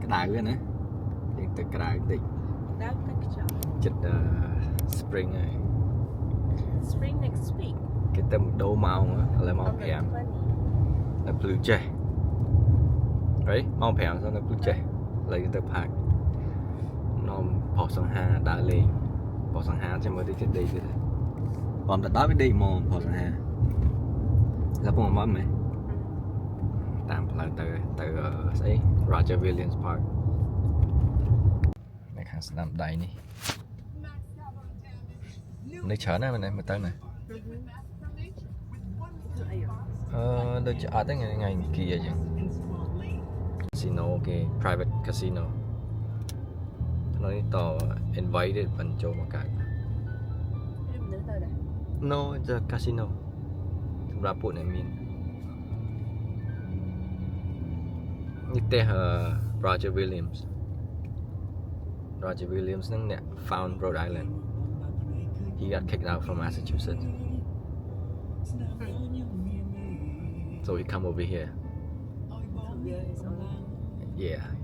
đào cái nữa nhưng từ cái đào thì chật spring này spring next week cái tầm đô màu là màu phèm là blue jay right màu phèm sao là blue jay lấy cái tờ park nó bỏ sang hà đã lên bỏ sang hà cho mới đi chết đi cái này còn đã với đi mò bỏ sang hà là phong mắm mày tạm là từ say Roger Williams Park này khang sân đầy nè nơi chợ này mình tới này đôi chợ tới ngày kia chứ casino cái private casino nói to invited bằng chỗ một cái no it's a casino ra bộ này mình như thế Roger Williams nâng nè found Rhode Island he got kicked out from Massachusetts so he come over here yeah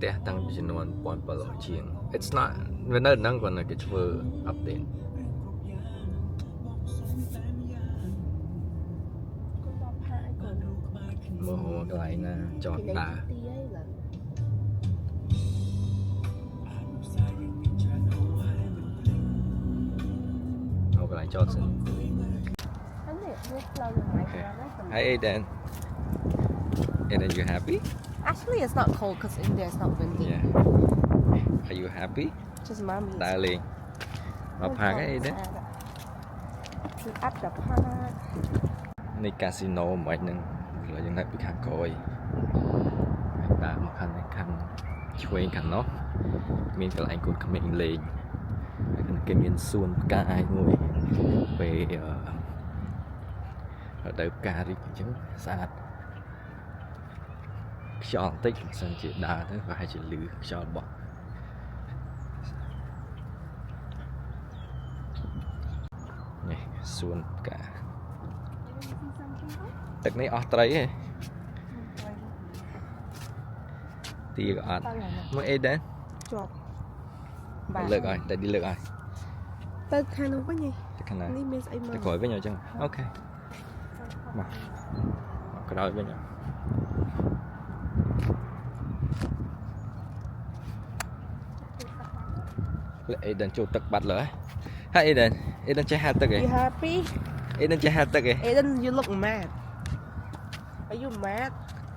teh tăngចំនួន1700ជាង it's not វានៅហ្នឹងគាត់នៅគេធ្វើ update មើលកន្លែងណាចតដើរកន្លែងចតសិន Okay. Hi Aiden. Aiden, you happy? actually it's not cold because in there it's not windy Yeah. Are you happy? just mommy Darling. Mà park ấy Aiden. at the park ในคาสิโนเหมือนนึงเรายังได้ไปข้างคอยตามคันข้างช่วยกันเนาะมีกระไรกุดขมิ้นเลงกันเก็บเงินส่วนกายงวยไปเดินกาดิchứng sạch chọn tích sang chị đà thế và hai chị lử chọn bọn này xuân cảទឹកនេះអស់ត្រីហ៎ទីក៏អត់មើលអីដែរជាប់បាទលើកឲ្យតែទីលើកឲ្យទៅខាងនោះវិញទៅខាងណានេះមានស្អីមើលទៅក្រោយវិញអញ្ចឹងអូខេមកក្រោយវិញលើអីដល់ចូលទឹកបាត់លើហើយអីដល់ចេះហាត់ទឹកឯង you happy អីដល់ចេះហាត់ទឹកឯង Aiden you look mad are you mad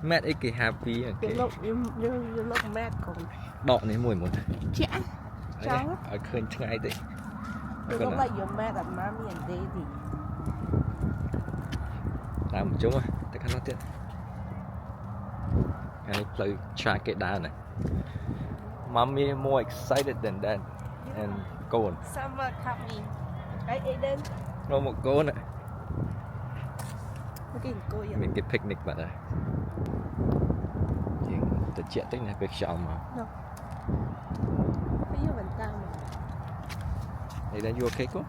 ម៉ែតអីគេ happy អូខេ you look mad កូនដកនេះមួយមុនជាចង់ឲ្យឃើញឆ្ងាយតិច you look like you're mad at mommy and daddy តាមជុំទៅខាងនោះទៀតហើយផ្លូវឆ្លាតគេដើរណា Mommy more excited than that and go on summer coming right Aiden នោះមកកូនគេអង្គុយមានគេ picnic បាត់ហើយយើងទៅជាក់តិចណាពេលខ្យល់មកbây giờ vẫn tao mà Hey then you okay កូន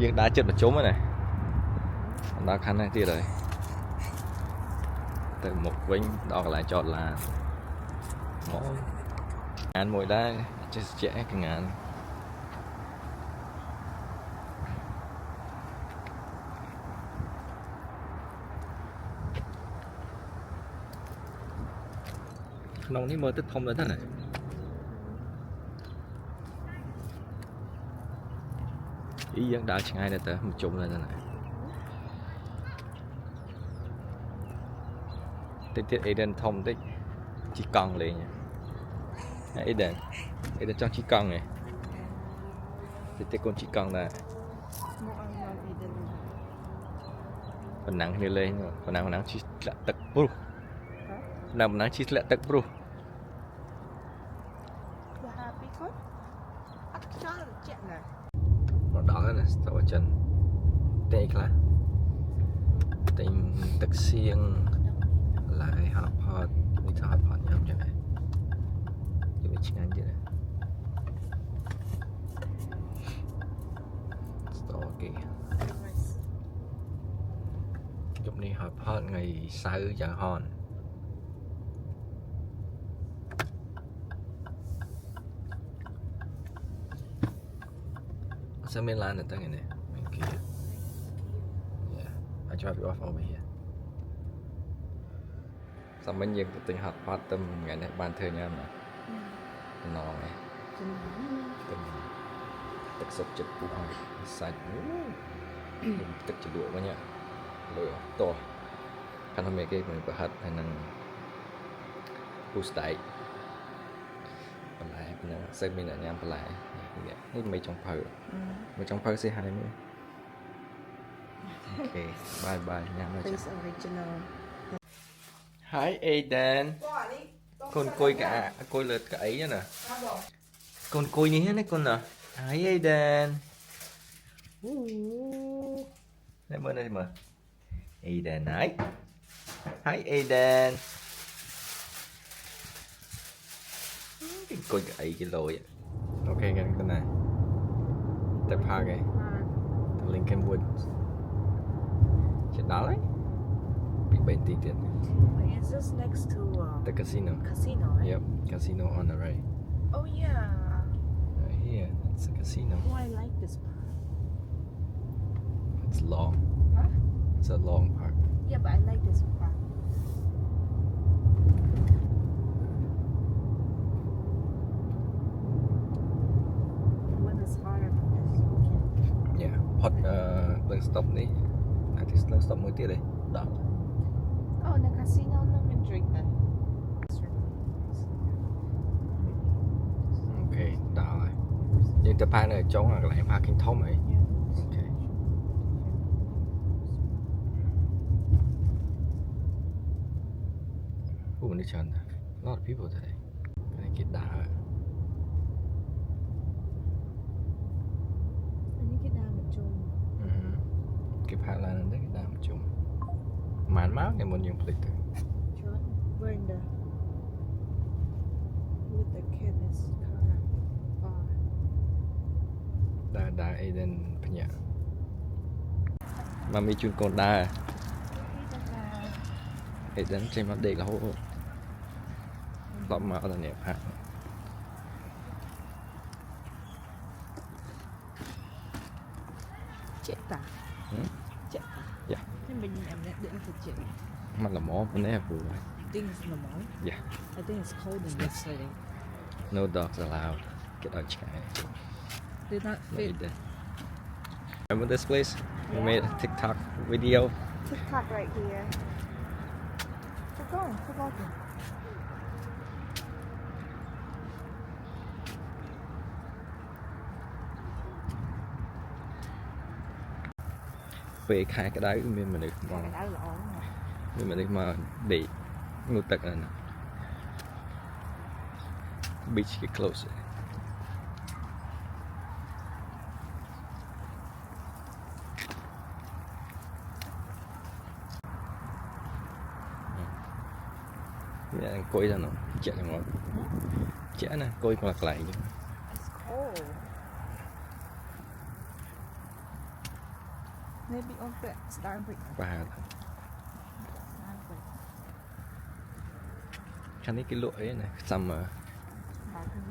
យើងដើរចិត្តប្រជុំហ្នឹងណាដល់ខាងនេះទៀតហើយទៅមុខវិញដល់កន្លែងចតឡានមកអានមួយដែរចេះជាក់កងានក្នុងនេះមើលទៅធំទៅណាអីយើងដើរឆ្ងាយទៅទៅជុំទៅណាតិចទៀតអីដិនធំតិចជីកង់លេងអីដិនចង់ជីកង់ឯងតិចទៀតកូនជីកង់ដែរប៉ុណ្ណឹងគ្នាលេងប៉ុណ្ណឹងជីធ្លាក់ទឹកព្រោះប៉ុណ្ណឹងជីធ្លាក់ទឹកព្រោះ you happy កូនអត់ខ្យល់ជាក់ណា មកដល់ហើយណាស្ទើរចិនតែខ្លះតែទឹកសៀងឡាយហត់ផតនេះទៅហត់ផតញ៉ាំចឹងហើយវាឆ្ងាញ់ទៀតស្ទើរគេ chụp này hợp hết ngày 6 giờ hòn sao mình làm được tới ngày này bên kia yeah I drop you off over here sao mình dừng từ tình học phát tâm ngày này ban thơ nha mà nó này tâm tức sụp chật bụng sạch tức chật đuổi quá nhá lửa to khăn hôm nay cái mình phải hết hay năng boost đẩy còn lại nó sẽ mình là nhám còn lại hết mấy trong phở mấy trong phở sẽ hai mươi ok bye bye nhám rồi Face original. hi Aiden con coi cả coi lượt cả ấy nè con coi ní hết đấy con nè hi Aiden đây mở đây mở Aiden này hi Aiden cái coi cái ấy cái lồi ok cái này tập hai cái Lincoln Woods chuyện đó đấy bị bệnh tí tiền Is this next to the casino casino, right? yep casino on the right Oh yeah. right here it's a casino Oh, I like this part. it's long Huh? it's a long park Yeah, but I like this part. When it's harder than this, okay. yeah hot lên stop đi thì lên stop mới tiếp đây đó Oh, the casino no man drink that. ok đó rồi nhưng tập park này trống là lại parking thông ấy ok oh đi chân a lot of people today cái get đá Anh ấy cái đa mình chung. cái park là đấy cái đá một chung màn máu này một những place John, we're in the with the kid is kind of far. đá Aiden nhá mà mi chun con đá Aiden trên mặt đây là hố lọm máu là nè ha Chết ta. Chết ta. Dạ. Nhưng mình em đã định thực chuyện. mặt là mỏ bên đây vừa I think it's normal. yeah I think it's cold in yesterday. no dogs allowed get out chair Did not no, fit. you did. Remember this place we made a TikTok video TikTok right here. Keep going, keep walking. về khai cái đấy mình được mà Đã lộn rồi. mình được mà để ngủ tật này nè beach get closer yeah, coi ra nó chạy ra ngoài chạy nè coi còn lại chứ It's cold. Maybe on the Starbucks. và khăn cái lụa ấy này summer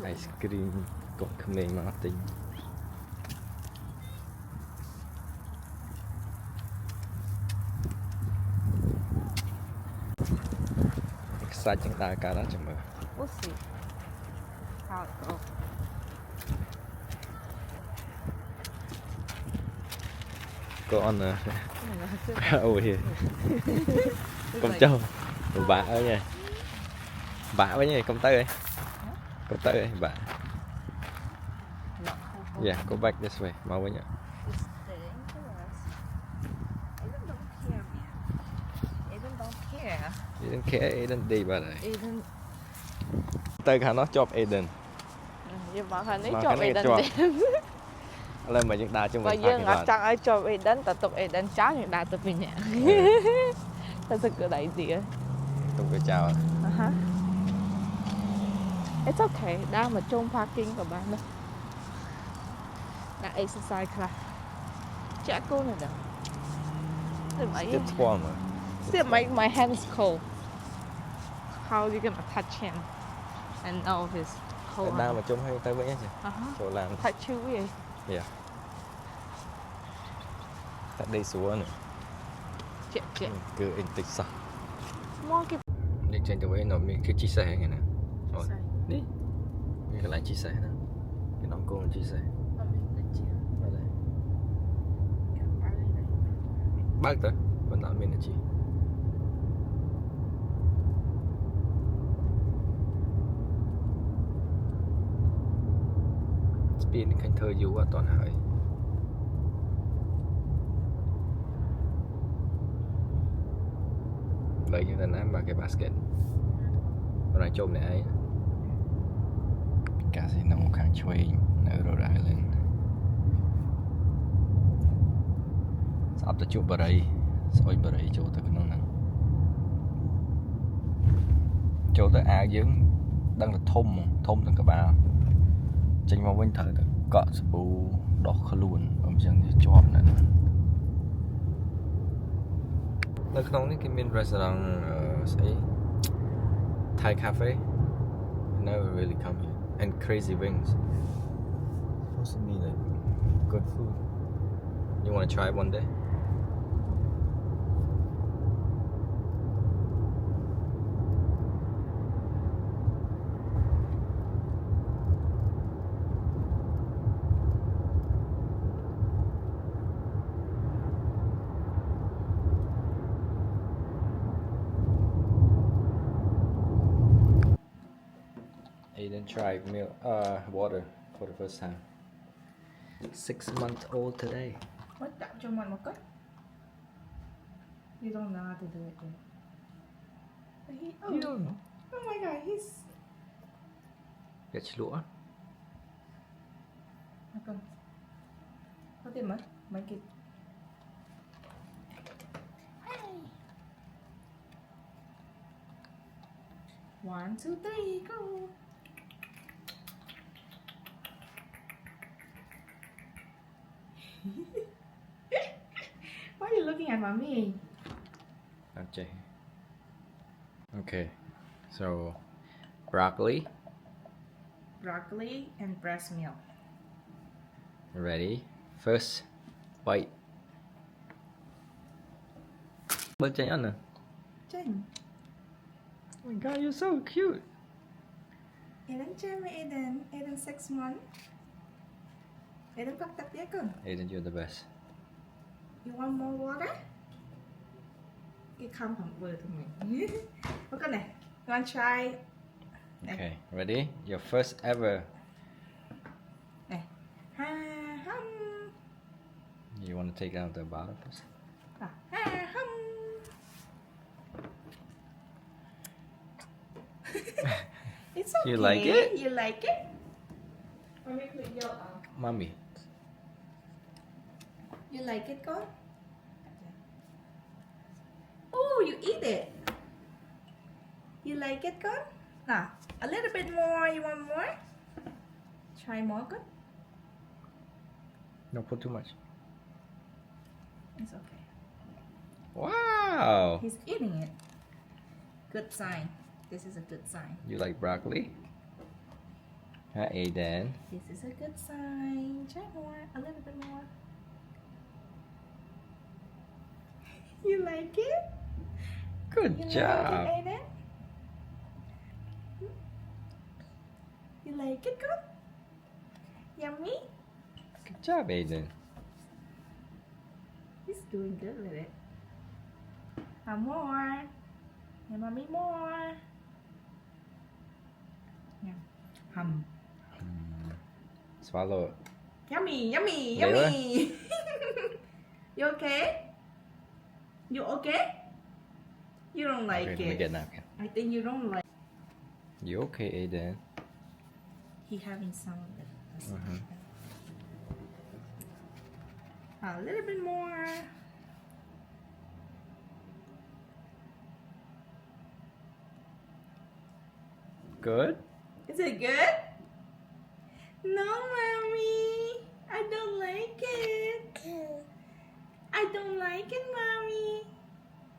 ice cream còn Khmer Martin xa chẳng ta cả đó chẳng mà We'll see how it goes. go on Oh my God. over here It's công like- châu bả ơi nha bả với nha công tới ơi công tới ơi bả No, hold yeah go back this way mau với nha It's dangerous. Aiden don't care, man. Aiden don't care. Aiden care Aiden đi bà này Aiden. tới khả nó chọc Aiden Nhưng mà khả Mà cho khả năng Aiden cho. đi. lên mà chúng ta chung Và mình dương ngạc chẳng ai cho Aiden, tập tục Aiden cháu những đá tập mình nhẹ. Ta sẽ cứ đẩy gì á. không có chào It's okay, đang mà trong parking của bạn đó. Đã exercise class. Chả cô này đâu. Tiếp qua mà. See, my hand's cold. How you gonna touch him and know his cold? Nào mà trông hay tay vẫy chứ. Chỗ làm. Touch you weird. Yeah. Tại đây xuống nữa. Chết. Cứ anh tích sao. Mua cái Đi trên chỗ ấy nóมีcái chia sẻ này nè. Rồi. sợi. Đi. Cái lại chia sẻ nè. Cái nón cô chia sẻ. Ở đây. Bác tới. Vẫn tạo mình là chị. Spin khanh thơ dù quá toàn hỏi. Lấy như là ném vào cái basket. Còn lại trộm này ấy. Casino kháng chuối ở Rhode Island. Sắp tới chụp vào đây. Soi vào đây chỗ tới cái nông năng. Chỗ tới áo dưỡng đang là thông từng cái bao. Trên vào bên thời được cọ sập bù đỏ khá luôn. Ông chẳng như chọt này.នៅក្នុងនេះគេមាន restaurant ស្អី Thai cafe. I never really come here. And Crazy Wings. Supposed to be like good food. You want to try it one day? Aiden tried milk, water for the first time. 6-month-old today. What that cho mình một cách? You don't know how to do it. You don't know. Oh my god, he's. Get lũa. Con. Có tiền mấy? Mấy kịp. One, two, three, go. Why are you looking at mommy? Okay. Okay. So, broccoli. Broccoli and breast milk. Ready? First bite. Bớt chanh ăn nè. Chanh. Oh my god, you're so cute. Aiden chơi với Aiden. Aiden 6 months. Aiden bắt tập biết con. Aiden, you're the best. You want more water? Cái không phẩm vừa thôi mình. Có con này. You want try? Okay, ready? Your first ever. Này. Ha hum. You want to take out the bottom first? Ha hum. It's okay. You like it? You like it? Mommy put your Mommy. You like it, con? Oh, you eat it. You like it, con? Now, a little bit more. You want more? Try more, con? Don't put too much. It's okay. Wow! He's eating it. Good sign. This is a good sign. You like broccoli? Huh, Aiden? This is a good sign. Try more. A little bit more. You like it? Good You job. like it, Aiden? You like it, good? Yummy? Good job, Aiden. He's doing good with it. More. And mommy more. Yeah. Hum. Swallow it. Yummy, yummy, Really? yummy. You okay? You okay? You don't like Okay, let me it. get a napkin. I think you don't like. You okay, Aiden? He having some of it. Mhm. A little bit more. Good? Is it good? No, mommy. I don't like it. I don't like it, mommy.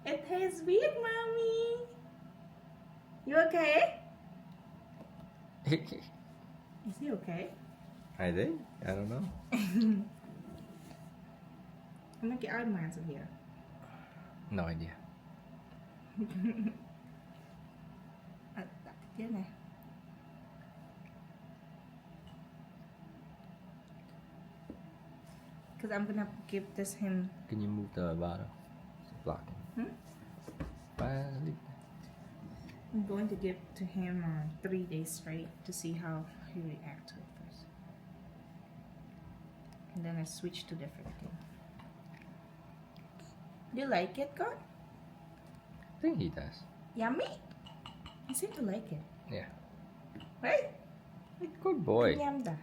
It tastes weird, mommy. You okay? Is he okay? I think. I don't know. I'm gonna get out of my hands here. No idea. Đặt tiếp này. Because I'm gonna give this him. Can you move the bottle? It's blocking. Finally. I'm going to give to him 3 days straight to see how he reacts to it first. And then I switch to different thing. Do you like it, God? I think he does. Yummy? I seem to like it. Yeah. Right? Good boy. Nhâm đã.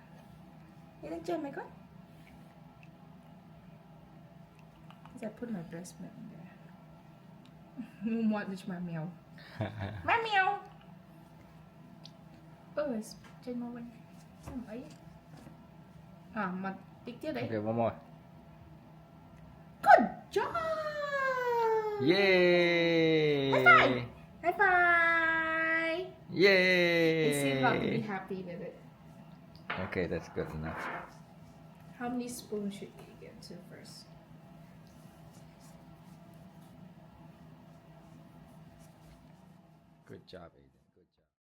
You like jam, my God? I put my breast milk in there. What is my meow? My meow! It's trên môi bên. Sao mà ấy? Mà tiếp tiếp đấy. Okay, one more. Good job! Yay! High five! High five! Yay! He seemed not to be happy with it. Okay, that's good enough. How many spoons should we get to first? Good job.